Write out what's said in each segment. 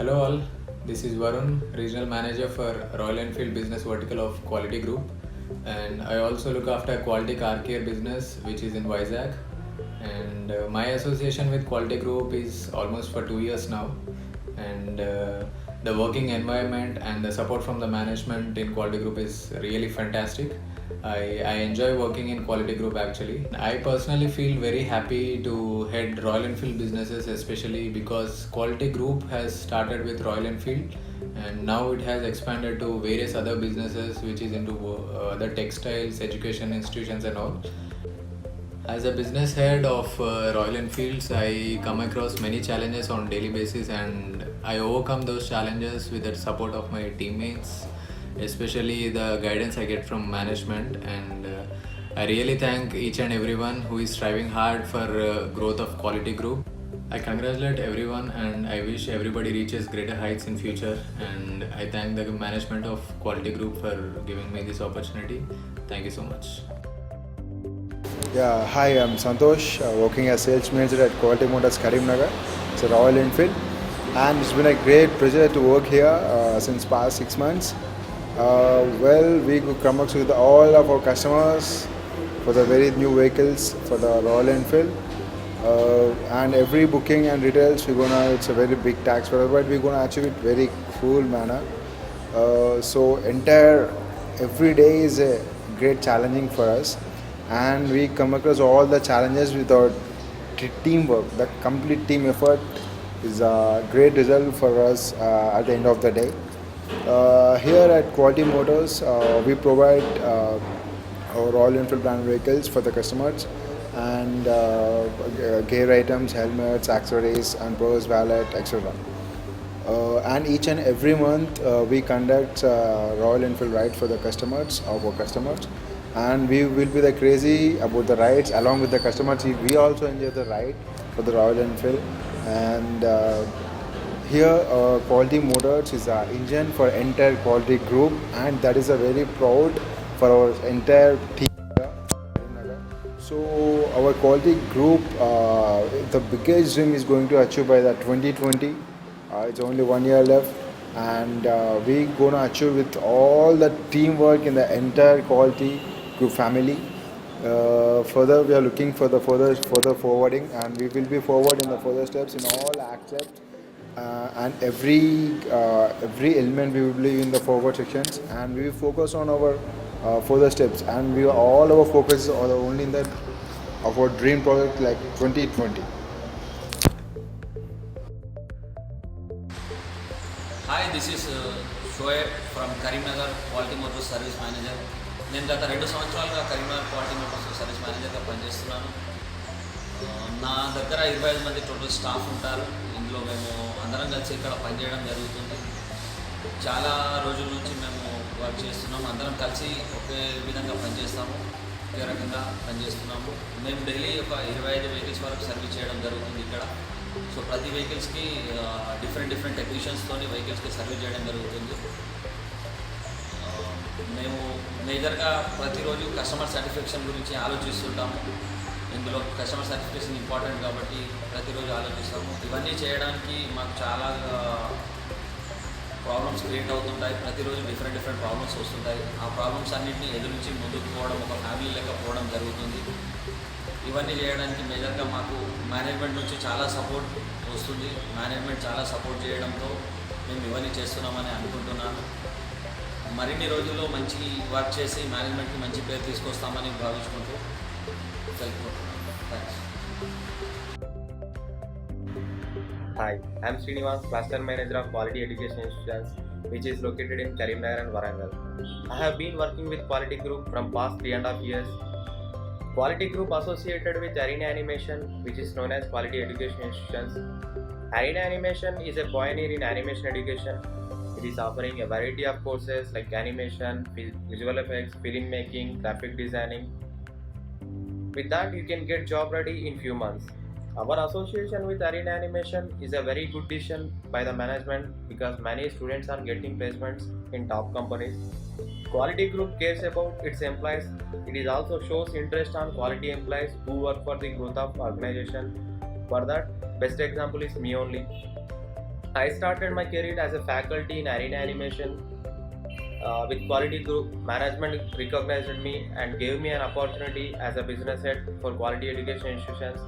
Hello all, this is Varun, Regional Manager for Royal Enfield Business Vertical of Quality Group, and I also look after Quality Car Care business which is in Vizag. And my association with Quality Group is almost for 2 years now, and the working environment and the support from the management in Quality Group is really fantastic. I enjoy working in Quality Group actually. I personally feel very happy to head Royal Enfield businesses, especially because Quality Group has started with Royal Enfield and now it has expanded to various other businesses which is into other textiles, education institutions and all. As a business head of Royal Enfields, I come across many challenges on daily basis, and I overcome those challenges with the support of my teammates, especially the guidance I get from management. And I really thank each and everyone who is striving hard for growth of Quality Group. I congratulate everyone and I wish everybody reaches greater heights in future. And I thank the management of Quality Group for giving me this opportunity. Thank you so much. Yeah, hi, I'm Santosh, working as sales manager at Quality Motors Karimnagar. It's a Royal Enfield, and it's been a great pleasure to work here since past 6 months. We could come up with all of our customers for the very new vehicles for the Royal Enfield, and every booking and retails it's a very big tax for us, but we're gonna achieve it very cool manner. So entire every day is a great challenging for us, and we come across all the challenges with our teamwork. The complete team effort is a great result for us at the end of the day. Here at Quality Motors, we provide our Royal Enfield brand vehicles for the customers, and gear items, helmets, accessories, and purse, wallet, etc. And each and every month we conduct Royal Enfield ride for the customers, of our customers, and we will be the crazy about the rides along with the customers. We also enjoy the ride for the Royal Enfield, and here Quality Motors is our engine for entire Quality Group, and that is a very proud for our entire team. So our Quality Group, the biggest dream is going to achieve by the 2020. It's only 1 year left, and we gonna achieve with all the teamwork in the entire Quality Group family. Further, we are looking for the further forwarding, and we will be forward in the further steps in all aspects. And every element we will be in the forward sections, and we will focus on our further steps, and we all our focus are only in that of our dream project like 2020. Hi this is Shoaib from Karimnagar quality Motors service manager. నేను గత 2 సంవత్సరాలుగా Karimnagar quality Motors service మేనేజర్గా పనిచేస్తున్నాను. నా దగ్గర 25 మంది total staff ఉంటారు. ఇందులో మేము అందరం కలిసి ఇక్కడ పనిచేయడం జరుగుతుంది. చాలా రోజుల నుంచి మేము వర్క్ చేస్తున్నాము. అందరం కలిసి ఒకే విధంగా పనిచేస్తాము, ఒకే రకంగా పనిచేస్తున్నాము. మేము డైలీ ఒక 25 వెహికల్స్ వరకు సర్వీస్ చేయడం జరుగుతుంది ఇక్కడ. సో ప్రతి వెహికల్స్కి డిఫరెంట్ టెక్నీషియన్స్తో వెహికల్స్కి సర్వీస్ చేయడం జరుగుతుంది. మేము మేజర్గా ప్రతిరోజు కస్టమర్ సాటిస్ఫాక్షన్ గురించి ఆలోచిస్తుంటాము. ఇందులో కస్టమర్ సాటిస్ఫాక్షన్ ఇంపార్టెంట్ కాబట్టి ప్రతిరోజు ఆలోచిస్తాము. ఇవన్నీ చేయడానికి మాకు చాలా ప్రాబ్లమ్స్ క్రియేట్ అవుతుంటాయి. ప్రతిరోజు డిఫరెంట్ ప్రాబ్లమ్స్ వస్తుంటాయి. ఆ ప్రాబ్లమ్స్ అన్నింటినీ ఎదురించి ముందుకు పోవడం, ఒక ఫ్యామిలీ లెక్క పోవడం జరుగుతుంది. ఇవన్నీ చేయడానికి మేజర్గా మాకు మేనేజ్మెంట్ నుంచి చాలా సపోర్ట్ వస్తుంది. మేనేజ్మెంట్ చాలా సపోర్ట్ చేయడంతో మేము ఇవన్నీ చేస్తున్నామని అనుకుంటున్నాను. మరిన్ని రోజుల్లో మంచి వర్క్ చేసి మేనేజ్మెంట్కి మంచి పేరు తీసుకొస్తామని భావించుకుంటూ తెలుపుకుంటున్నాను. Thanks. Hi, I'm Srinivas, Cluster Manager of Quality Education Institutions, which is located in Karimnagar and Warangal. I have been working with Quality Group from past 3.5 years. Quality Group associated with Arena Animation, which is known as Quality Education Institutions. Arena Animation is a pioneer in animation education. It is offering a variety of courses like animation, visual effects, filmmaking, graphic designing. With that, you can get job ready in few months. Our association with Arena Animation is a very good decision by the management because many students are getting placements in top companies. Quality Group cares about its employees. It is also shows interest on quality employees who work for the growth of organization. For that, best example is me only. I started my career as a faculty in arena animation with Quality Group. Management recognized me and gave me an opportunity as a business head for quality education institutions.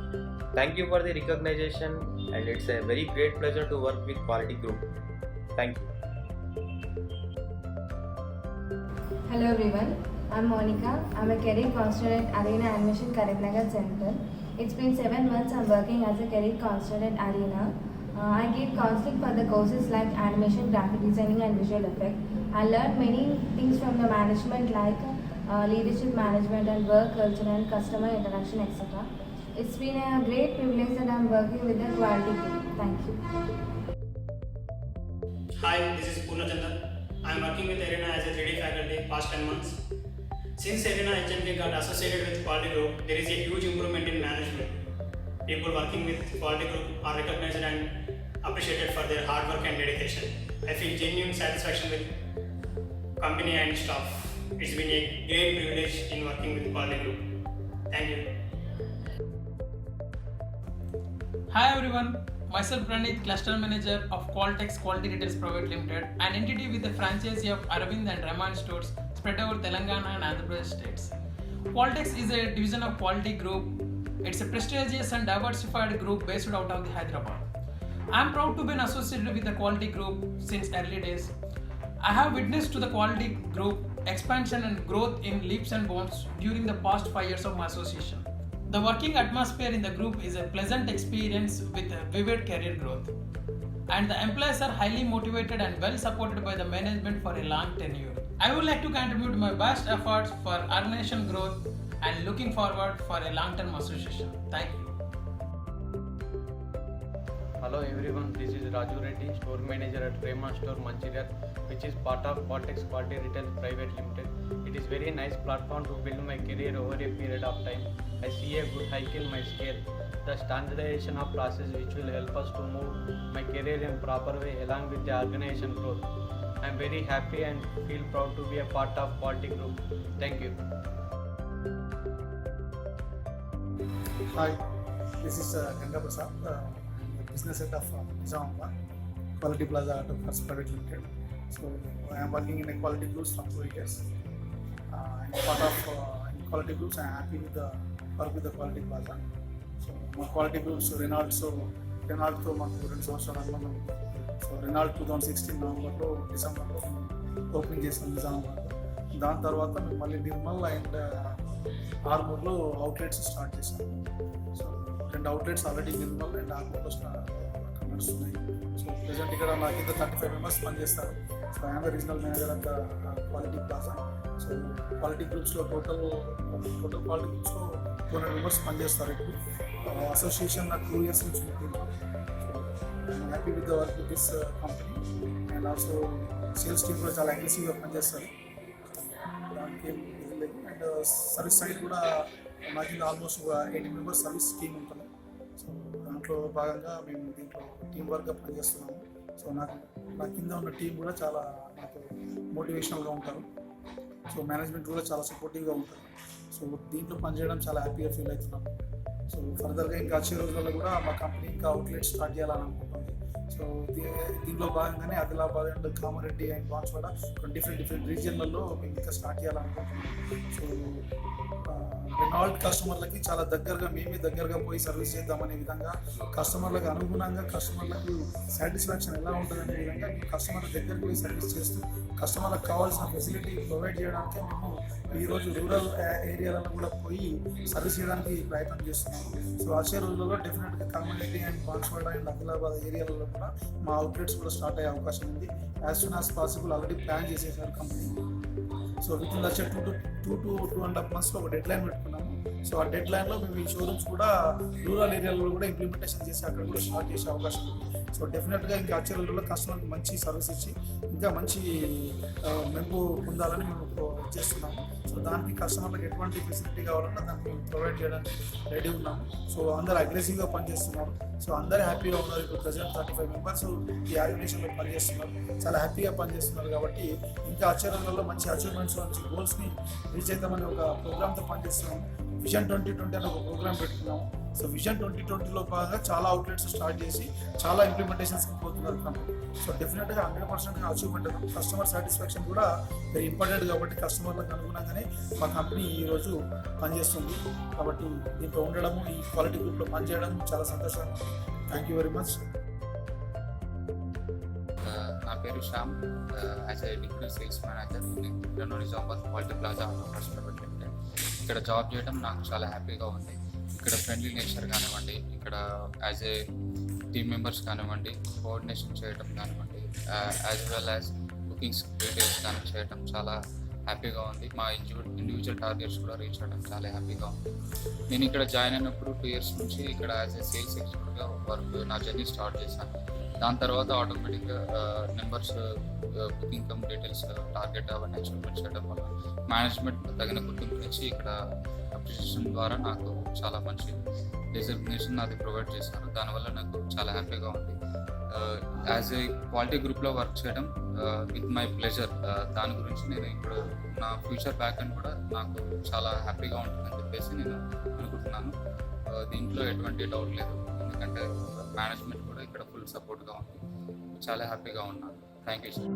Thank you for the recognition, and it's a very great pleasure to work with Quality Group. Thank you. Hello everyone, I'm Monica. I'm a career counselor at Arena Animation Karimnagar Center. It's been 7 months I'm working as a career counselor at Arena. I give counseling for the courses like animation, graphic designing and visual effect. I learned many things from the management like leadership management and work culture and customer interaction etc. It's been a great privilege that I'm working with the Quality Group. Thank you. Hi, this is Purnachandran. I am working with Arena as a 3D faculty past 10 months. Since Arena HMK got associated with Quality Group, there is a huge improvement in management. People working with Quality Group are recognized and appreciated for their hard work and dedication. I feel genuine satisfaction with company and staff. It's been a great privilege in working with Quality Group. Thank you. Hi everyone, myself Pranit, Cluster Manager of Qualtex Quality Retails Private Limited, an entity with the franchisee of Aravind and Raman stores spread over Telangana and Andhra Pradesh states. Qualtex is a division of Quality Group. It's a prestigious and diversified group based out of the Hyderabad. I am proud to be associated with the Quality Group since early days. I have witnessed to the Quality Group expansion and growth in leaps and bounds during the past 5 years of my association. The working atmosphere in the group is a pleasant experience with a vivid career growth. And the employees are highly motivated and well supported by the management for a long tenure. I would like to contribute my best efforts for organization growth and looking forward for a long-term association. Thank you. Hello everyone, this is Raju Reddy, store manager at Raymond Store Mancherial, which is part of Qualtex Quality Retail Private Limited. It is very nice platform to build my career over a period of time. I see a good hike in my scale. The standardization of process which will help us to move my career in proper way along with the organization growth. I am very happy and feel proud to be a part of Quality Group. Thank you. Hi, this is Ganga Prasad, business head of Nizamabad, Quality Plaza Auto Parts Private Limited. So I am working in a Quality Groups from 2 years. I'm part of Quality Groups. I am happy with the work with the Quality Plaza. So my Quality Groups Renault తో మాకు 2 సంవత్సరాల అనుబంధం ఉంది. So Renault 2016 నవంబర్లో డిసెంబర్లో opening చేసాం నిజామాబాద్లో. దాని తర్వాత మేము మళ్ళీ నిర్మల్ అండ్ ఆర్మూర్లో అవుట్లెట్స్ స్టార్ట్ చేశాము. So 2 outlets already Nirmal and ఆర్మూర్లో నడుస్తున్నాయి. సో ప్రజెంట్ ఇక్కడ నా కింద 35 మెంబర్స్ పనిచేస్తారు. So I'm the regional manager of the quality plaza. So quality గ్రూప్స్లో టోటల్ క్వాలిటీ గ్రూప్స్లో 200 మెంబర్స్ పనిచేస్తారు. ఇప్పుడు అసోసియేషన్ నాకు 2 years నుంచి ఉంది. So I'm happy with the work with this company and also sales team కూడా చాలా అగ్రెసివ్గా పనిచేస్తారు. దానికి ఏం ఇది లేదు. అండ్ సర్వీస్ సైడ్ కూడా నా కింద ఆల్మోస్ట్ 80 మెంబర్స్ సర్వీస్ టీమ్ ఉంటుంది. సో దాంట్లో భాగంగా మేము దీంట్లో టీం వర్క్గా పనిచేస్తున్నాము. సో నా కింద ఉన్న టీం కూడా చాలా నాకు మోటివేషనల్గా ఉంటారు. సో మేనేజ్మెంట్ కూడా చాలా సపోర్టివ్గా ఉంటారు. సో దీంట్లో పనిచేయడం చాలా హ్యాపీగా ఫీల్ అవుతున్నాము. సో ఫర్దర్గా ఇంకా వచ్చే రోజుల్లో కూడా మా కంపెనీ ఇంకా అవుట్లెట్ స్టార్ట్ చేయాలని అనుకుంటుంది. సో దీంట్లో భాగంగానే Adilabad and Kamareddy and Banswada different రీజియన్లలో మేము ఇంకా స్టార్ట్ చేయాలనుకుంటున్నాం. సో రెనాల్ట్ కస్టమర్లకి చాలా మేమే దగ్గరగా పోయి సర్వీస్ చేద్దామనే విధంగా, కస్టమర్లకు అనుగుణంగా కస్టమర్లకు సాటిస్ఫాక్షన్ ఎలా ఉంటుందనే విధంగా మేము కస్టమర్ల దగ్గరికి పోయి సర్వీస్ చేస్తూ కస్టమర్లకు కావాల్సిన ఫెసిలిటీ ప్రొవైడ్ చేయడానికి మేము ఈరోజు రూరల్ ఏరియాలలో కూడా పోయి సర్వీస్ చేయడానికి ప్రయత్నం చేస్తున్నాము. సో వచ్చే రోజుల్లో డెఫినెట్గా కామారెడ్డి అండ్ బాన్స్వాడ అండ్ ఆదిలాబాద్ ఏరియాలలో కూడా మా అవుట్లెట్స్ కూడా స్టార్ట్ అయ్యే అవకాశం ఉంది. As soon as possible already plan చేసేసారు కంపెనీ. సో విత్ ఇన్ వచ్చే 2 to 2.5 monthsలో ఒక డెడ్ లైన్ పెట్టుకున్నాము. సో ఆ డెడ్ లైన్లో మేము ఈ షోరూమ్స్ కూడా రూరల్ ఏరియాలో కూడా ఇంప్లిమెంటేషన్ చేసి అక్కడ కూడా స్టార్ట్ చేసే అవకాశం ఉంది. సో డెఫినెట్గా ఇంకా వచ్చే రోజుల్లో కస్టమర్కి మంచి సర్వీస్ ఇచ్చి ఇంకా మంచి మెప్పు పొందాలని మేము చేస్తున్నాము. సో దానికి కస్టమర్లకు ఎటువంటి ఫెసిలిటీ కావాలన్నా దాన్ని మేము ప్రొవైడ్ చేయడానికి రెడీ ఉన్నాము. సో అందరూ అగ్రెసివ్గా పనిచేస్తున్నారు. సో అందరూ హ్యాపీగా ఉన్నారు. ఇప్పుడు ప్రజెంట్ 35 మెంబర్స్ ఈ ఆర్గనైజేషన్లో పనిచేస్తున్నారు. చాలా హ్యాపీగా పనిచేస్తున్నారు. కాబట్టి ఇంకా వచ్చే రోజుల్లో మంచి అచీవ్మెంట్స్, మంచి గోల్స్ని రీచ్ అవుతామని ఒక ప్రోగ్రామ్తో పనిచేస్తున్నాము. విజన్ 2020 అనే ఒక ప్రోగ్రామ్ పెట్టుకున్నాము. సో విజన్ 2020లో భాగంగా చాలా అవుట్లెట్స్ స్టార్ట్ చేసి చాలా ఇంప్లిమెంటేషన్స్కి పోతున్నారు కంపెనీ. సో డెఫినెట్గా 100% అచీవ్మెంట్ కస్టమర్ సాటిస్ఫాక్షన్ కూడా వెరీ ఇంపార్టెంట్ కాబట్టి కస్టమర్లకు అనుగుణంగానే మా కంపెనీ ఈరోజు పనిచేస్తుంది. కాబట్టి దీంట్లో ఉండడము, ఈ క్వాలిటీ గ్రూప్లో పనిచేయడం చాలా సంతోషంగా. Thank you very much. నా పేరు Shyam. As a deputy sales manager నేను Nizamabad quality plaza automotives private limited. ఇక్కడ జాబ్ చేయడం నాకు చాలా హ్యాపీగా ఉంది. ఇక్కడ ఫ్రెండ్లీ నేచర్ కానివ్వండి, ఇక్కడ యాజ్ ఏ టీమ్ మెంబర్స్ కానివ్వండి, కోఆర్డినేషన్ చేయడం కానివ్వండి, as well as bookings details కానీ చేయడం చాలా హ్యాపీగా ఉంది. మా ఇండివిజువల్ టార్గెట్స్ కూడా రీచ్ అవ్వడం చాలా హ్యాపీగా ఉంది. నేను ఇక్కడ జాయిన్ అయినప్పుడు 2 years నుంచి ఇక్కడ యాజ్ ఏ సేల్స్ ఎగ్జిక్యూటివ్గా వర్క్ నా జర్నీ స్టార్ట్ చేశాను. దాని తర్వాత ఆటోమేటిక్గా numbers, booking come details, target అవన్నీ అచీవ్మెంట్ చేయడం వల్ల మేనేజ్మెంట్ తగిన గుర్తింపు ఇచ్చి ఇక్కడ అప్రిషియేషన్ ద్వారా నాకు చాలా మంచి డెసిగ్నేషన్ అది ప్రొవైడ్ చేశారు. దానివల్ల నాకు చాలా హ్యాపీగా ఉంది. యాజ్ ఏ క్వాలిటీ గ్రూప్లో వర్క్ చేయడం విత్ మై ప్లెజర్. దాని గురించి నేను ఇప్పుడు నా ఫ్యూచర్ బ్యాక్ అండ్ కూడా నాకు చాలా హ్యాపీగా ఉంటుందని చెప్పేసి నేను అనుకుంటున్నాను. దీంట్లో ఎటువంటి డౌట్ లేదు, ఎందుకంటే మేనేజ్మెంట్ కూడా ఇక్కడ ఫుల్ సపోర్ట్గా ఉంది. చాలా హ్యాపీగా ఉన్నాను. Thank you sir.